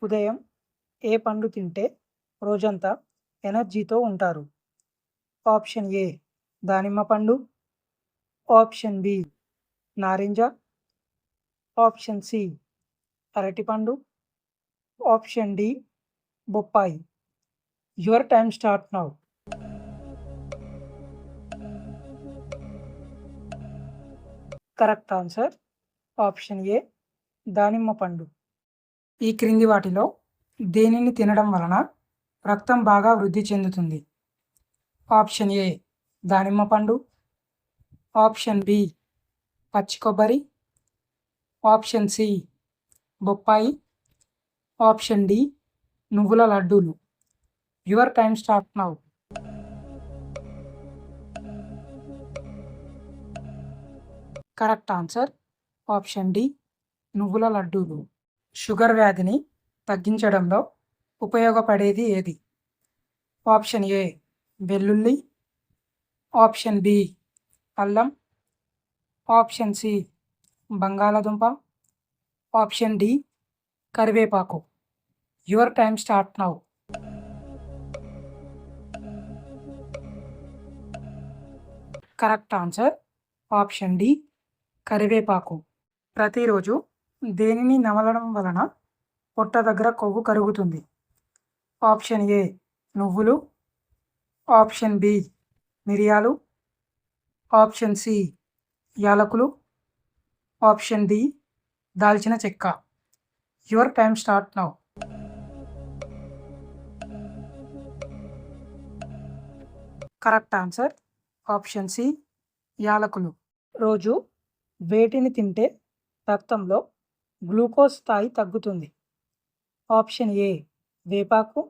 ఉదయం ఏ పండు తింటే రోజంతా ఎనర్జీతో ఉంటారు? ఆప్షన్ ఏ దానిమ్మ పండు, ఆప్షన్ బి నారింజ, ఆప్షన్ సి అరటిపండు, ఆప్షన్ డి బొప్పాయి. Your time start now. Correct answer option A దానిమ్మ పండు. ఈ క్రింది వాటిలో దేనిని తినడం వలన రక్తం బాగా వృద్ధి చెందుతుంది? ఆప్షన్ ఏ దానిమ్మ పండు, ఆప్షన్ బి పచ్చి కొబ్బరి, ఆప్షన్ సి బొప్పాయి, ఆప్షన్ డి నువ్వుల లడ్డూలు. Your time start now. Correct answer option D నువ్వుల లడ్డూలు. షుగర్ వ్యాధిని తగ్గించడంలో ఉపయోగపడేది ఏది? ఆప్షన్ ఏ వెల్లుల్లి, ఆప్షన్ బి అల్లం, ఆప్షన్ సి బంగాళదుంప, ఆప్షన్ డి కరివేపాకు. Your time start now. Correct answer option D కరివేపాకు. ప్రతిరోజు దేనిని నమలడం వలన పొట్ట దగ్గర కొవ్వు కరుగుతుంది? ఆప్షన్ ఏ నువ్వులు, ఆప్షన్ బి మిరియాలు, ఆప్షన్ సి యాలకులు, ఆప్షన్ డి దాల్చిన చెక్క. Your time start now. Correct answer option C యాలకులు. రోజు వేటిని తింటే రక్తంలో గ్లూకోజ్ స్థాయి తగ్గుతుంది? ఆప్షన్ ఏ వేపాకు,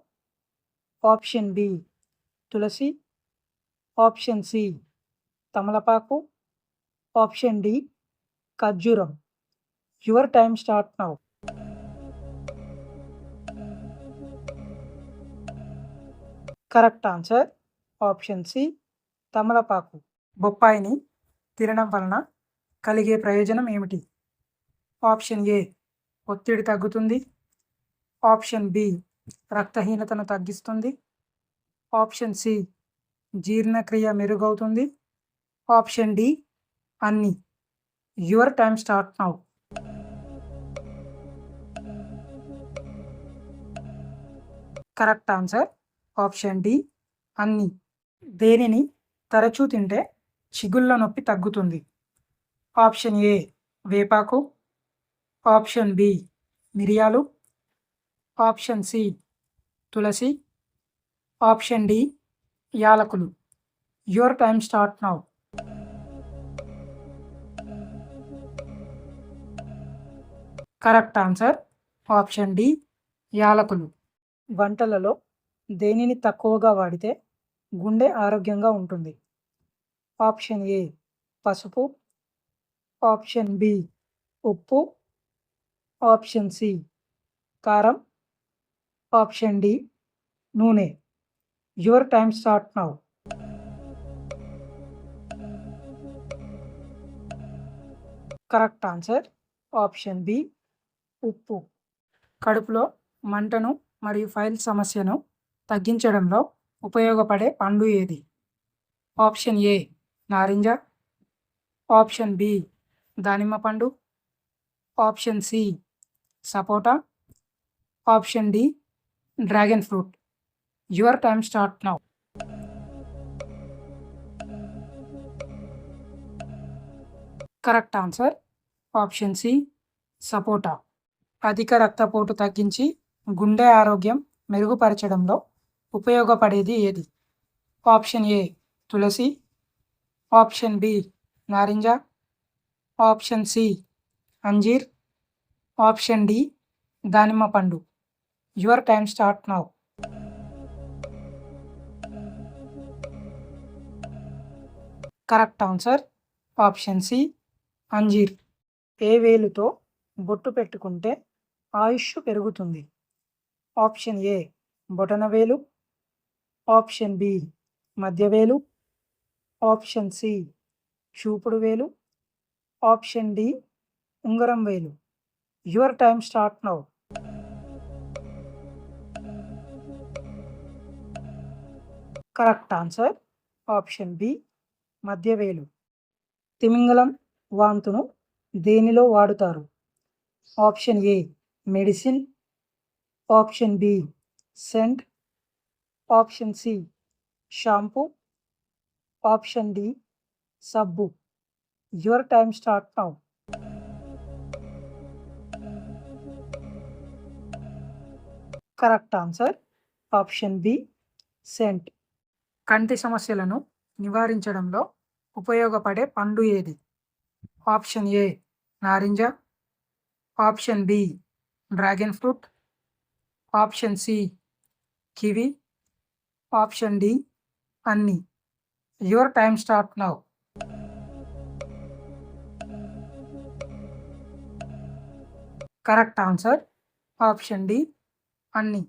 ఆప్షన్ బి తులసి, ఆప్షన్ సి తమలపాకు, ఆప్షన్ డి ఖర్జూరం. Your time start now. Correct answer option C తమలపాకు. బొప్పాయిని తినడం వలన కలిగే ప్రయోజనం ఏమిటి? ఆప్షన్ ఏ ఒత్తిడి తగ్గుతుంది, ఆప్షన్ బి రక్తహీనతను తగ్గిస్తుంది, ఆప్షన్ సి జీర్ణక్రియ మెరుగవుతుంది, ఆప్షన్ డి అన్ని. Your time start now. Correct answer option D అన్ని. దేనిని తరచూ తింటే చిగుళ్ళ నొప్పి తగ్గుతుంది? ఆప్షన్ ఏ వేపాకు, ఆప్షన్ బి మిరియాలు, ఆప్షన్ సి తులసి, ఆప్షన్ డి యాలకులు. Your time start now. Correct answer option D యాలకులు. వంటలలో దేనిని తక్కువగా వాడితే గుండె ఆరోగ్యంగా ఉంటుంది? ఆప్షన్ ఏ పసుపు, ఆప్షన్ బి ఉప్పు, ఆప్షన్ సి కారం, ఆప్షన్ డి నూనె. Your time start now. Correct answer option B ఉప్పు. కడుపులో మంటను మరియు ఫైల్ సమస్యను తగ్గించడంలో ఉపయోగపడే పండు ఏది? ఆప్షన్ ఏ నారింజ, ఆప్షన్ బి దానిమ్మ పండు, option C sapota, option D dragon fruit. Your time start now. Correct answer option C sapota. అధిక రక్తపోటు తగ్గించి గుండె ఆరోగ్యం మెరుగుపరచడంలో ఉపయోగపడేది ఏది? ఆప్షన్ ఏ తులసి, ఆప్షన్ బి నారింజ, ఆప్షన్ సి అంజీర్, ఆప్షన్ డి దానిమ్మ పండు. Your time start now. Correct answer option C అంజీర్. ఏ వేలుతో బొట్టు పెట్టుకుంటే ఆయుష్ పెరుగుతుంది? ఆప్షన్ ఏ బొటనవేలు, ఆప్షన్ బి మధ్యవేలు, ఆప్షన్ సి చూపుడు వేలు, ఆప్షన్ డి ఉంగరం వేలు. Your time start now. Correct answer option B మధ్యవేలు. తిమింగలం వాంతును దేనిలో వాడుతారు? Option A medicine, option B scent, option C shampoo, option D సబ్బు. Your time start now. Correct answer option B scent. కంటి సమస్యలను నివారించడంలో ఉపయోగపడే పండు ఏది? ఆప్షన్ ఏ నారింజ, option B dragon fruit, option C kiwi, option D అన్ని. Your time start now. Correct answer option D అన్ని.